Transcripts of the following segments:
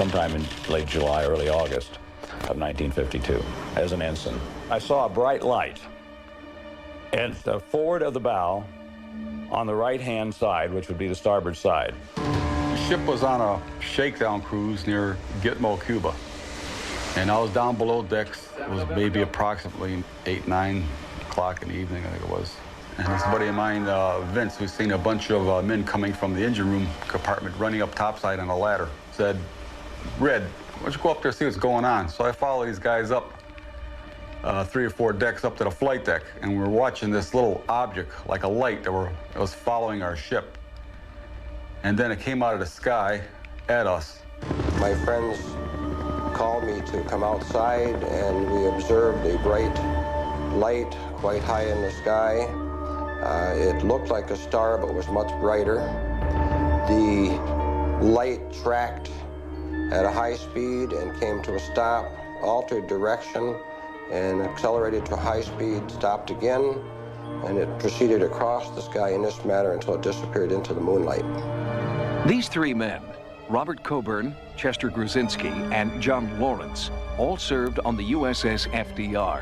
sometime in late July, early August of 1952, as an ensign. I saw a bright light at the forward of the bow on the right-hand side, which would be the starboard side. The ship was on a shakedown cruise near Gitmo, Cuba. And I was down below decks. It was maybe approximately 8, 9 o'clock in the evening, I think it was. And this buddy of mine, Vince, who's seen a bunch of men coming from the engine room compartment running up topside on a ladder, said, "Red, why don't you go up there and see what's going on?" So I followed these guys up 3 or 4 decks up to the flight deck, and we were watching this little object, like a light, that was following our ship. And then it came out of the sky at us. My friends called me to come outside, and we observed a bright light quite high in the sky. It looked like a star, but was much brighter. The light tracked at a high speed and came to a stop, altered direction, and accelerated to high speed, stopped again, and it proceeded across the sky in this manner until it disappeared into the moonlight. These 3 men, Robert Coburn, Chester Gruzinski, and John Lawrence, all served on the USS FDR.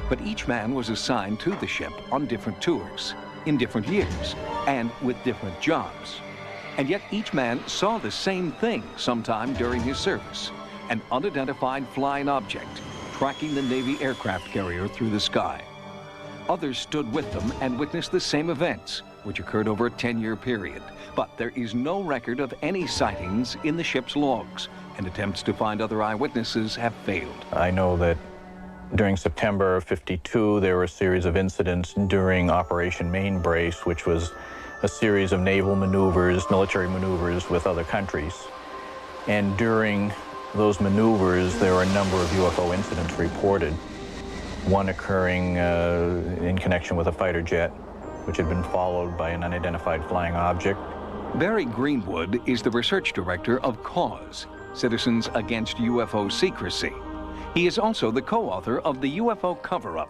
But each man was assigned to the ship on different tours, in different years, and with different jobs. And yet each man saw the same thing sometime during his service, an unidentified flying object tracking the Navy aircraft carrier through the sky. Others stood with them and witnessed the same events, which occurred over a 10-year period. But there is no record of any sightings in the ship's logs, and attempts to find other eyewitnesses have failed. I know that during September of '52, there were a series of incidents during Operation Main Brace, which was a series of naval maneuvers, military maneuvers with other countries. And during those maneuvers, there were a number of UFO incidents reported, one occurring in connection with a fighter jet, which had been followed by an unidentified flying object. Barry Greenwood is the research director of CAUSE, Citizens Against UFO Secrecy. He is also the co-author of the UFO Cover-Up.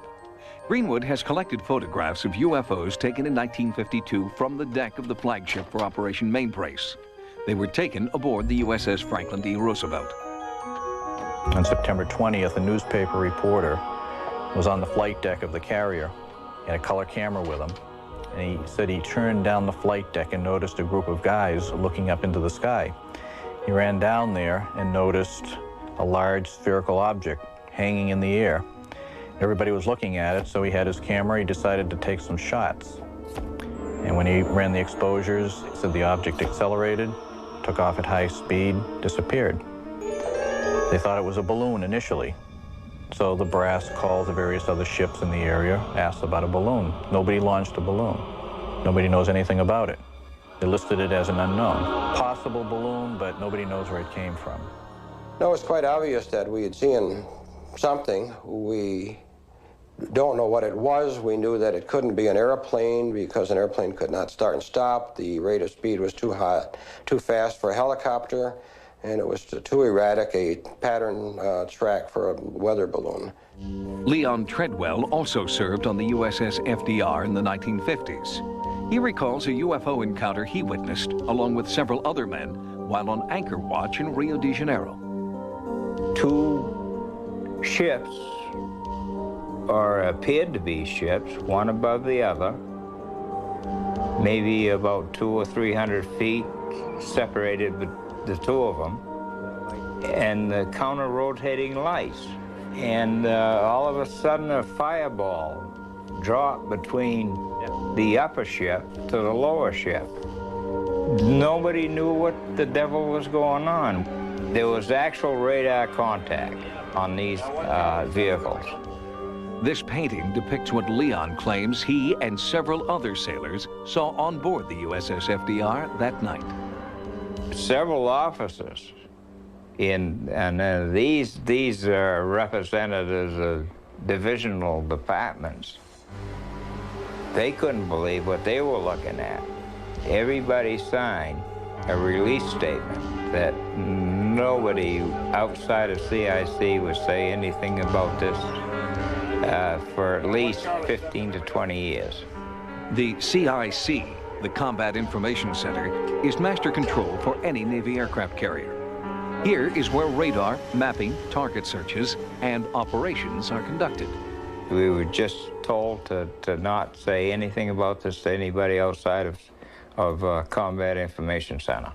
Greenwood has collected photographs of UFOs taken in 1952 from the deck of the flagship for Operation Main Brace. They were taken aboard the USS Franklin D. Roosevelt. On September 20th, a newspaper reporter was on the flight deck of the carrier. He had a color camera with him. And he said he turned down the flight deck and noticed a group of guys looking up into the sky. He ran down there and noticed a large spherical object hanging in the air. Everybody was looking at it, so he had his camera. He decided to take some shots. And when he ran the exposures, he said the object accelerated, took off at high speed, disappeared. They thought it was a balloon initially. So the brass called the various other ships in the area, asked about a balloon. Nobody launched a balloon. Nobody knows anything about it. They listed it as an unknown. Possible balloon, but nobody knows where it came from. No, it's quite obvious that we had seen something. We don't know what it was. We knew that it couldn't be an airplane because an airplane could not start and stop. The rate of speed was too high, too fast for a helicopter, and it was too erratic, a pattern track for a weather balloon. Leon Treadwell also served on the USS FDR in the 1950s. He recalls a UFO encounter he witnessed, along with several other men, while on anchor watch in Rio de Janeiro. 2 ships, or appeared to be ships, one above the other, maybe about 200 or 300 feet separated the 2 of them, and the counter-rotating lights. And all of a sudden a fireball dropped between the upper ship to the lower ship. Nobody knew what the devil was going on. There was actual radar contact on these vehicles. This painting depicts what Leon claims he and several other sailors saw on board the USS FDR that night. Several officers and these are representatives of divisional departments. They couldn't believe what they were looking at. Everybody signed a release statement that nobody outside of CIC would say anything about this for at least 15 to 20 years. The CIC, the Combat Information Center, is master control for any Navy aircraft carrier. Here is where radar, mapping, target searches, and operations are conducted. We were just told to not say anything about this to anybody outside of Combat Information Center.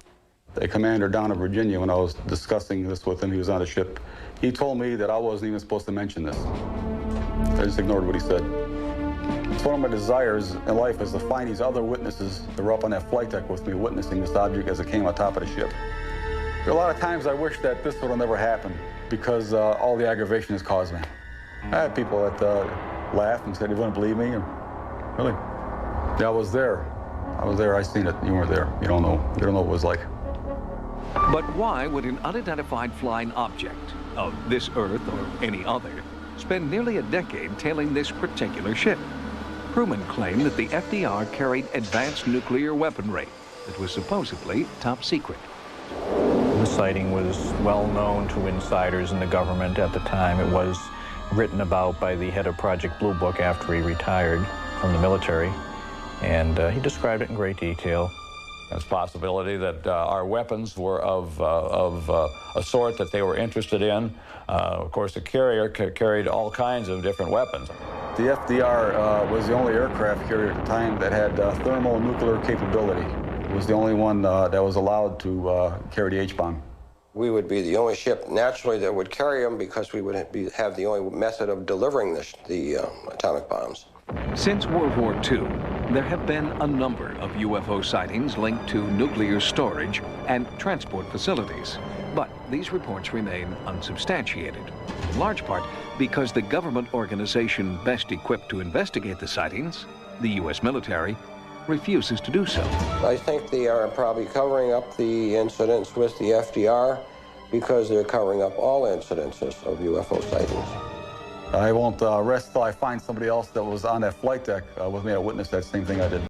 The commander down in Virginia, when I was discussing this with him, he was on the ship, he told me that I wasn't even supposed to mention this. I just ignored what he said. It's one of my desires in life is to find these other witnesses that were up on that flight deck with me witnessing this object as it came on top of the ship. There are a lot of times I wish that this would have never happened because all the aggravation has caused me. I had people that laughed and said they wouldn't believe me. Really? Yeah, I was there. I seen it. You weren't there. You don't know. You don't know what it was like. But why would an unidentified flying object of this Earth or any other spend nearly a decade tailing this particular ship? Crewmen claim that the FDR carried advanced nuclear weaponry that was supposedly top secret. The sighting was well known to insiders in the government at the time. It was written about by the head of Project Blue Book after he retired from the military, and he described it in great detail. There's a possibility that our weapons were of a sort that they were interested in. Of course, the carrier carried all kinds of different weapons. The FDR was the only aircraft carrier at the time that had thermonuclear capability. It was the only one that was allowed to carry the H-bomb. We would be the only ship, naturally, that would carry them because we would have the only method of delivering the atomic bombs. Since World War II, there have been a number of UFO sightings linked to nuclear storage and transport facilities. But these reports remain unsubstantiated, in large part because the government organization best equipped to investigate the sightings, the U.S. military, refuses to do so. I think they are probably covering up the incidents with the FDR because they're covering up all incidences of UFO sightings. I won't rest till I find somebody else that was on that flight deck with me to witness that same thing I did.